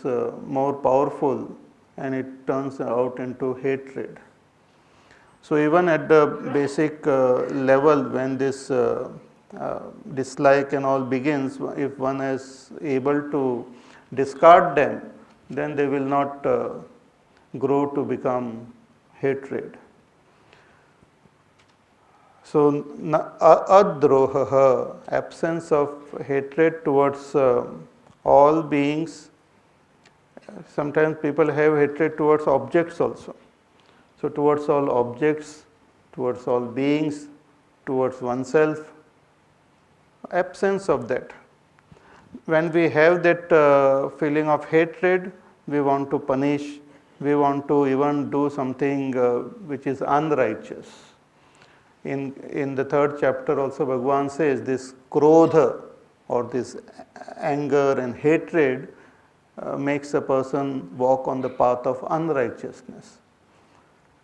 becomes more powerful and it turns out into hatred. So even at the basic level, when this dislike and all begins, if one is able to discard them, then they will not grow to become hatred. So, adroha, absence of hatred towards all beings. Sometimes people have hatred towards objects also. So, towards all objects, towards all beings, towards oneself, absence of that. When we have that feeling of hatred, we want to punish, we want to even do something which is unrighteous. In the third chapter also Bhagavan says this krodha or this anger and hatred makes a person walk on the path of unrighteousness.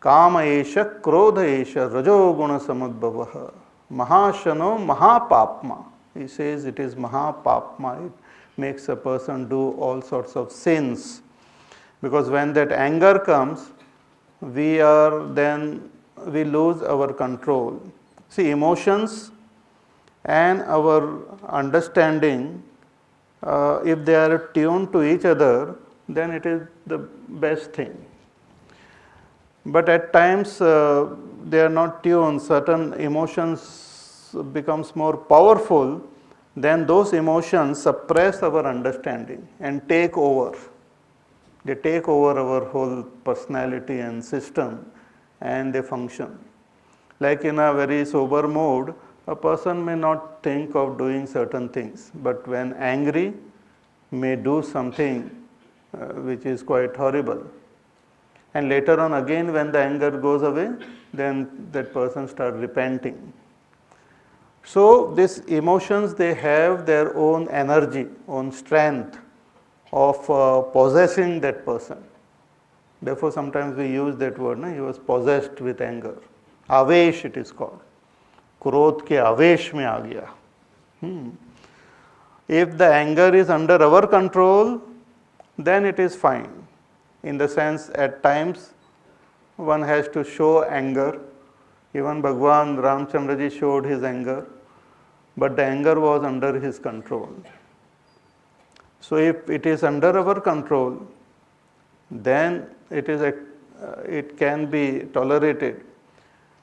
Kama esha krodha esha rajo guna samudbhavaha mahashano mahapapma. He says it is mahapapma. It makes a person do all sorts of sins. Because when that anger comes, we lose our control. See, emotions and our understanding, if they are tuned to each other, then it is the best thing. But at times they are not tuned. Certain emotions becomes more powerful, then those emotions suppress our understanding and take over. They take over our whole personality and system, and they function. Like in a very sober mode, a person may not think of doing certain things, but when angry, may do something which is quite horrible. And later on again, when the anger goes away, then that person starts repenting. So these emotions, they have their own energy, own strength of possessing that person. Therefore, sometimes we use that word, he was possessed with anger. Avesh it is called. Krodh ke avesh mein aa gaya. If the anger is under our control, then it is fine. In the sense, at times, one has to show anger. Even Bhagwan Ramchandraji showed his anger, but the anger was under his control. So if it is under our control, then it can be tolerated.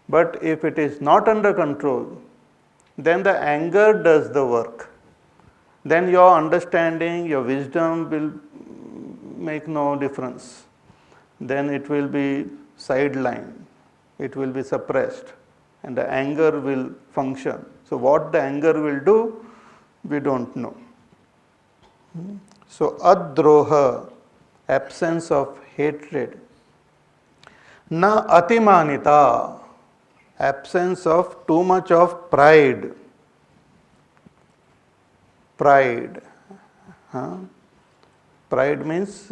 But if it is not under control, then the anger does the work. Then your understanding, your wisdom will make no difference. Then it will be sidelined, it will be suppressed, and the anger will function. So what the anger will do, we don't know. So adroha, absence of hatred. Na atimanita, absence of too much of pride. Pride. Pride means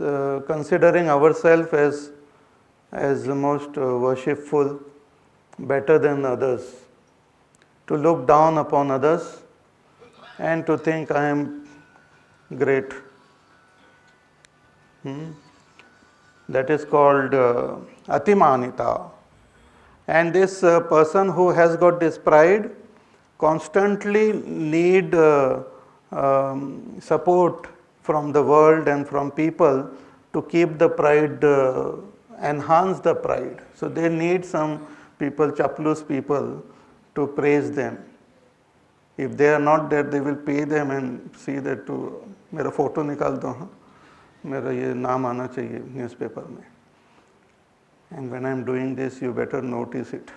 considering ourselves as the most worshipful, better than others. To look down upon others and to think I am great. That is called atimanita. And this person who has got this pride constantly need support from the world and from people to keep the pride, enhance the pride. So they need some people, chaplus people, to praise them. If they are not there, they will pay them and see that to मेरा photo निकाल दो, मेरा ये नाम आना चाहिए newspaper में. And when I am doing this, you better notice it.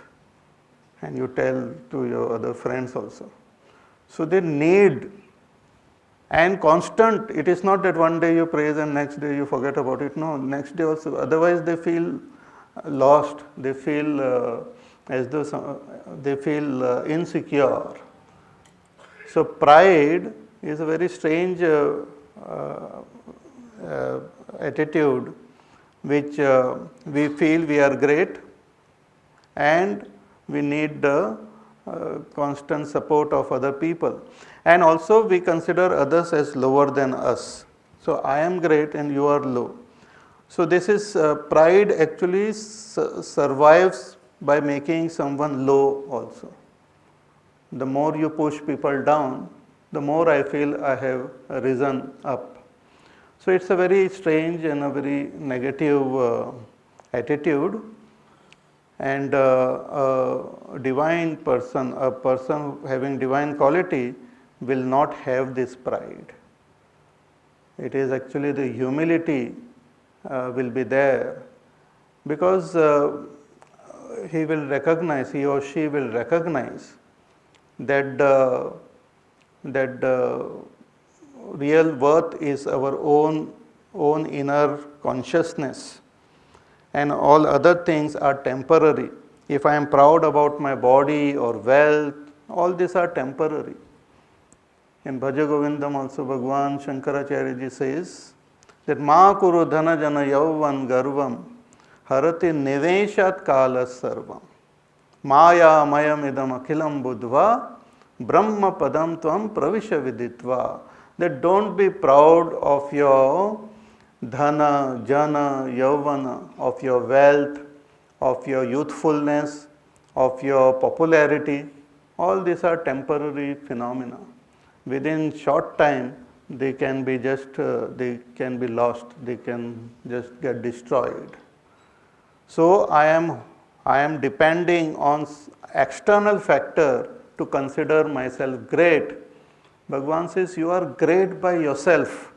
And you tell to your other friends also. So they need, and constant. It is not that one day you praise and next day you forget about it. No, next day also. Otherwise they feel lost. They feel as though they feel insecure. So pride is a very strange attitude, which we feel we are great and we need the constant support of other people. And also we consider others as lower than us. So I am great and you are low. So this is pride actually survives by making someone low also. The more you push people down, the more I feel I have risen up. So it's a very strange and a very negative attitude. And a divine person, a person having divine quality, will not have this pride. It is actually the humility will be there, because he will recognize, he or she will recognize that the real worth is our own inner consciousness, and all other things are temporary. If I am proud about my body or wealth, all these are temporary. In Bhaja Govindam also Bhagwan Shankaracharya ji says that Ma kuru dhana jana yauvan garvam harati niveshat kala sarvam maya mayam idam akhilam buddhva brahma padam tvam pravisha viditva. That don't be proud of your dhana, jana, yauvana, of your wealth, of your youthfulness, of your popularity. All these are temporary phenomena. Within short time, they can be they can be lost, they can just get destroyed. So I am depending on external factor to consider myself great. Bhagavan says you are great by yourself.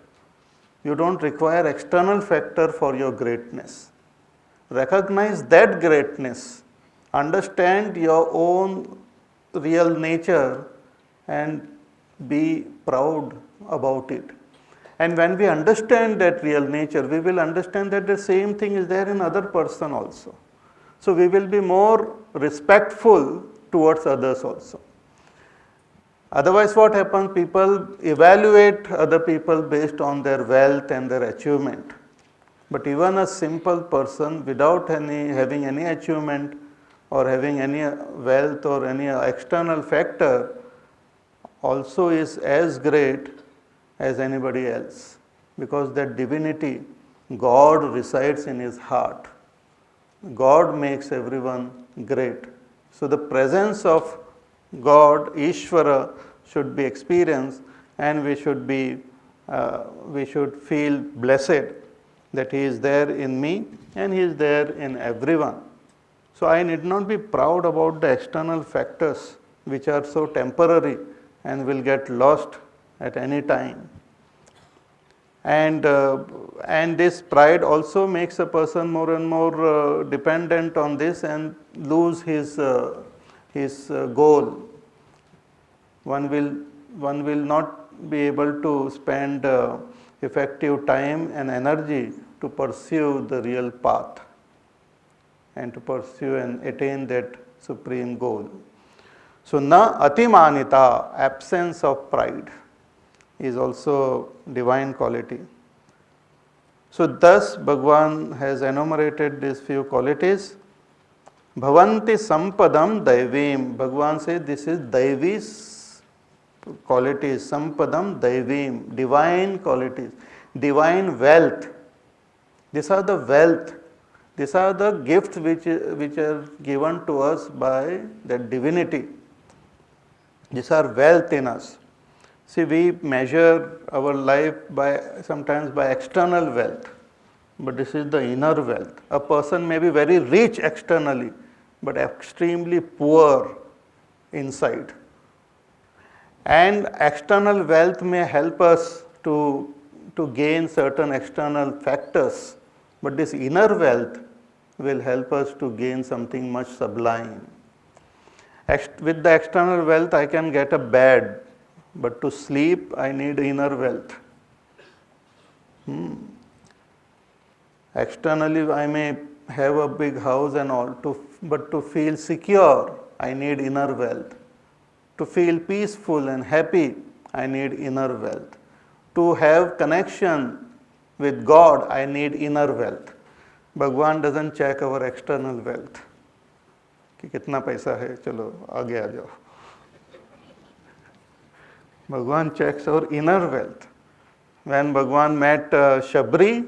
You don't require external factor for your greatness. Recognize that greatness. Understand your own real nature and be proud about it. And when we understand that real nature, we will understand that the same thing is there in other person also. So we will be more respectful towards others also. Otherwise what happens, people evaluate other people based on their wealth and their achievement. But even a simple person without having any achievement or having any wealth or any external factor also is as great as anybody else, because that divinity, God resides in his heart. God makes everyone great. So the presence of God, Ishvara, should be experienced, and we should feel blessed that he is there in me and he is there in everyone. So I need not be proud about the external factors which are so temporary and will get lost at any time. And this pride also makes a person more and more dependent on this and lose his goal. One will not be able to spend effective time and energy to pursue the real path and to pursue and attain that supreme goal. So na atimanita, absence of pride, is also divine quality. So thus Bhagavan has enumerated these few qualities. Bhavanti sampadam daivim. Bhagavan says this is daivi's qualities. Sampadam daivim. Divine qualities. Divine wealth. These are the wealth. These are the gifts which are given to us by that divinity. These are wealth in us. See, we measure our life sometimes by external wealth, but this is the inner wealth. A person may be very rich externally, but extremely poor inside. And external wealth may help us to gain certain external factors, but this inner wealth will help us to gain something much sublime. With the external wealth, I can get a bed, but to sleep, I need inner wealth. Externally, I may have a big house and all, but to feel secure, I need inner wealth. To feel peaceful and happy, I need inner wealth. To have connection with God, I need inner wealth. Bhagwan doesn't check our external wealth. कि कितना पैसा है, चलो आगे आ जाओ. Bhagwan checks our inner wealth. When Bhagwan met Shabri,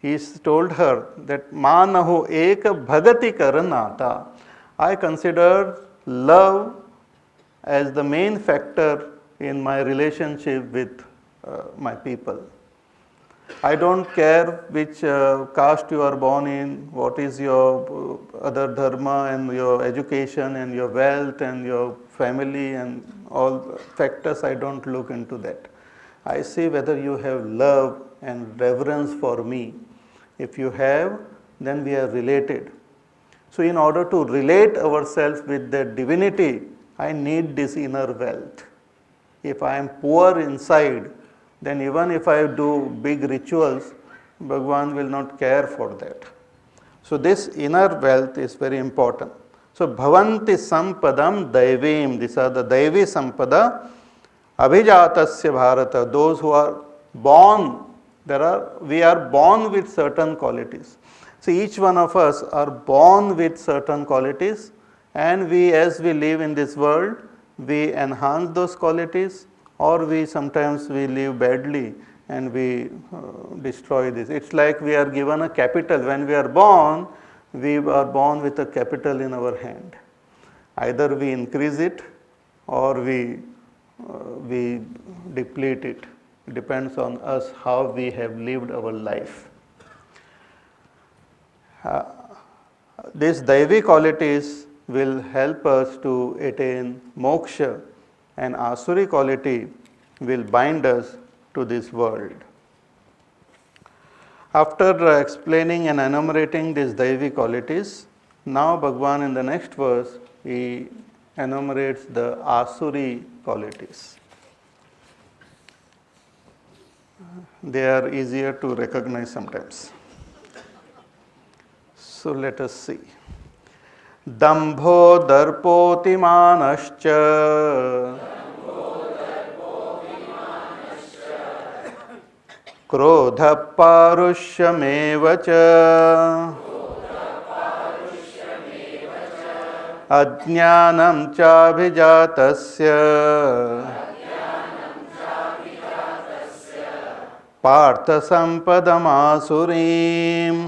he told her that Manaho Eka Bhagati Karanata. I consider love as the main factor in my relationship with my people. I don't care which caste you are born in, what is your other dharma and your education and your wealth and your family and all factors. I don't look into that. I see whether you have love and reverence for me. If you have, then we are related. So in order to relate ourselves with the divinity, I need this inner wealth. If I am poor inside, then even if I do big rituals, Bhagwan will not care for that. So this inner wealth is very important. So bhavanti sampadam daivim, these are the daivi sampada, abhijatasya bharata, those who are born, we are born with certain qualities. So each one of us are born with certain qualities, and as we live in this world, we enhance those qualities, or sometimes we live badly and we destroy this. It's like we are given a capital. When we are born with a capital in our hand. Either we increase it or we deplete it. It depends on us how we have lived our life. These Daivi qualities will help us to attain moksha, and Asuri quality will bind us to this world. After explaining and enumerating these Daivi qualities, now Bhagwan in the next verse, he enumerates the Asuri qualities. They are easier to recognize sometimes. So let us see. Dambho darpotimanascha krodha parushamevacha ajnanam chabhijatasya partha sampadamasurim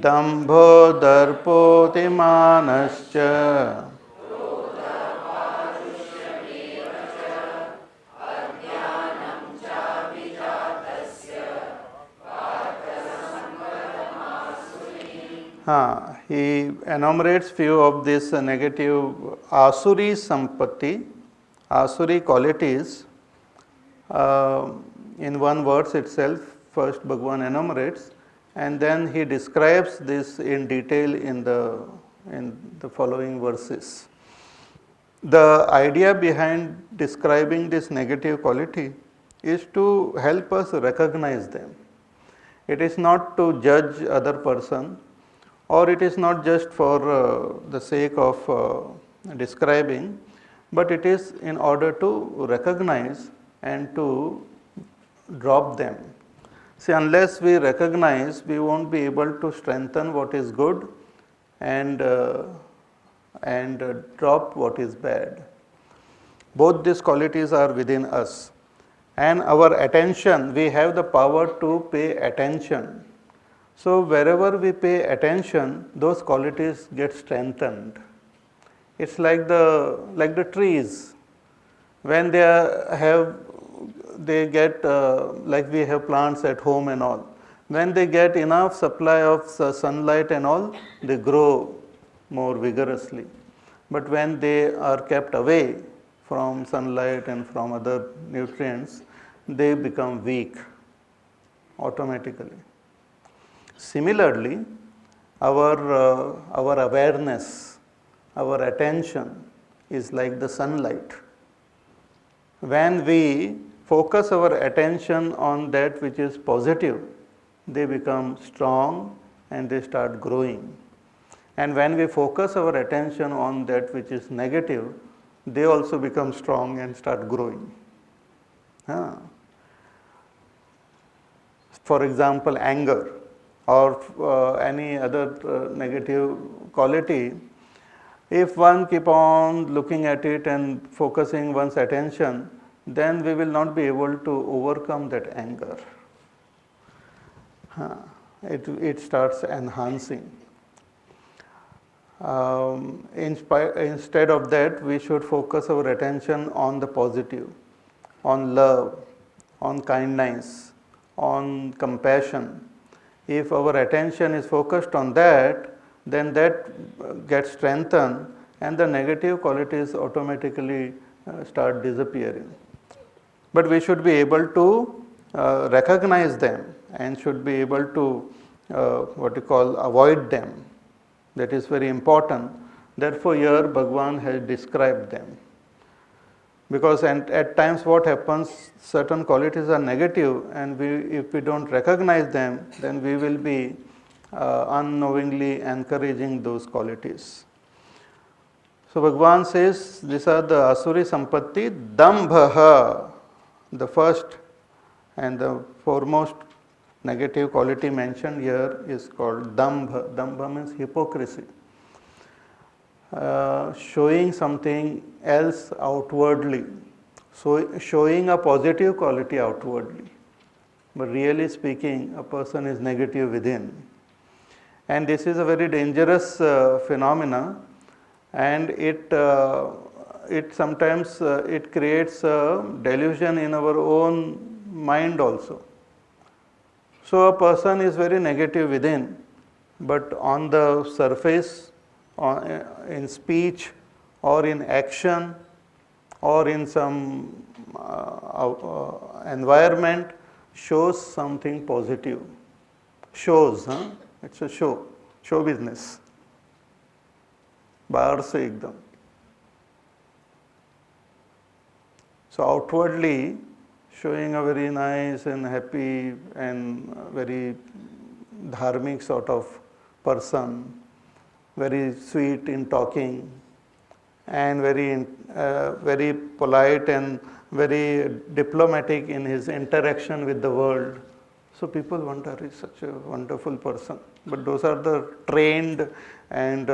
dambho darpotimanascha. He enumerates few of these negative Asuri Sampatti, Asuri qualities in one verse itself. First Bhagwan enumerates, and then he describes this in detail in the following verses. The idea behind describing this negative quality is to help us recognize them. It is not to judge other person, or it is not just for the sake of describing, but it is in order to recognize and to drop them. See, unless we recognize, we won't be able to strengthen what is good and drop what is bad. Both these qualities are within us, and our attention, we have the power to pay attention. So wherever we pay attention, those qualities get strengthened. It's like the trees. When they get like we have plants at home and all. When they get enough supply of sunlight and all, they grow more vigorously. But when they are kept away from sunlight and from other nutrients, they become weak automatically. Similarly, our awareness, our attention is like the sunlight. When we focus our attention on that which is positive, they become strong and they start growing. And when we focus our attention on that which is negative, they also become strong and start growing. For example, anger or any other negative quality, if one keep on looking at it and focusing one's attention, then we will not be able to overcome that anger. It starts enhancing. Instead of that, we should focus our attention on the positive, on love, on kindness, on compassion. If our attention is focused on that, then that gets strengthened and the negative qualities automatically start disappearing. But we should be able to recognize them and should be able to avoid them. That is very important. Therefore, here Bhagavan has described them. Because at times what happens, certain qualities are negative, and if we don't recognize them, then we will be unknowingly encouraging those qualities. So Bhagavan says these are the asuri sampatti, dambha. The first and the foremost negative quality mentioned here is called dambha. Dambha means hypocrisy. Showing something else outwardly. So showing a positive quality outwardly. But really speaking, a person is negative within. And this is a very dangerous phenomena, and it sometimes it creates a delusion in our own mind also. So a person is very negative within, but on the surface, in speech or in action or in some environment, shows something positive. Shows, it's a show business. बाहर से एकदम. So outwardly showing a very nice and happy and very dharmic sort of person, very sweet in talking and very polite and very diplomatic in his interaction with the world. So people wonder, he's such a wonderful person. But those are the trained and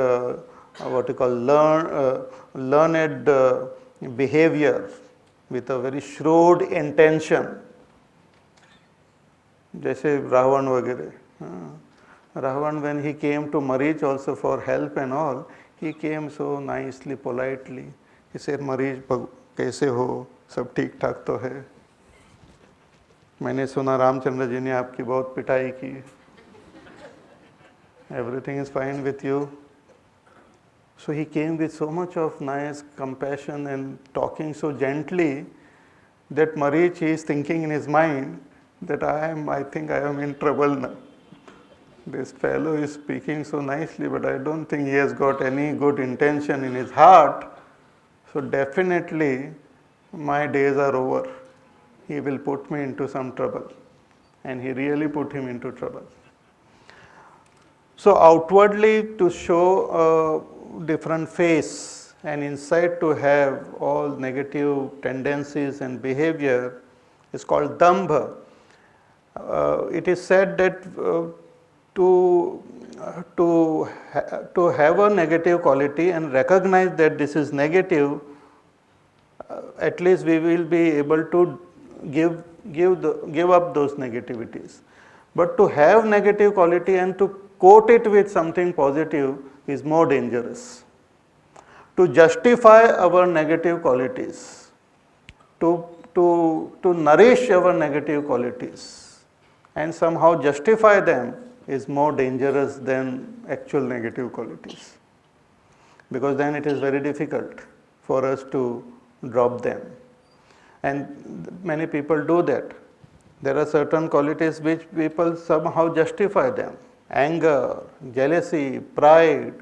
learned behavior with a very shrewd intention. जैसे रावण वगैरह. Ravan, when he came to Marich also for help and all, he came so nicely, politely. He said, Marich, कैसे हो? सब ठीक ठाक तो है? मैंने सुना रामचंद्र जी ने आपकी बहुत पिटाई की. Everything is fine with you? So he came with so much of nice compassion and talking so gently that Marich is thinking in his mind that I think I am in trouble now. This fellow is speaking so nicely, but I don't think he has got any good intention in his heart. So definitely my days are over. He will put me into some trouble. And he really put him into trouble. So outwardly to show a different face and inside to have all negative tendencies and behavior is called dambha. It is said that to have a negative quality and recognize that this is negative, at least we will be able to give up those negativities. But to have negative quality and to coat it with something positive is more dangerous. To justify our negative qualities, to nourish our negative qualities and somehow justify them is more dangerous than actual negative qualities, because then it is very difficult for us to drop them. And many people do that. There are certain qualities which people somehow justify them. Anger, jealousy, pride,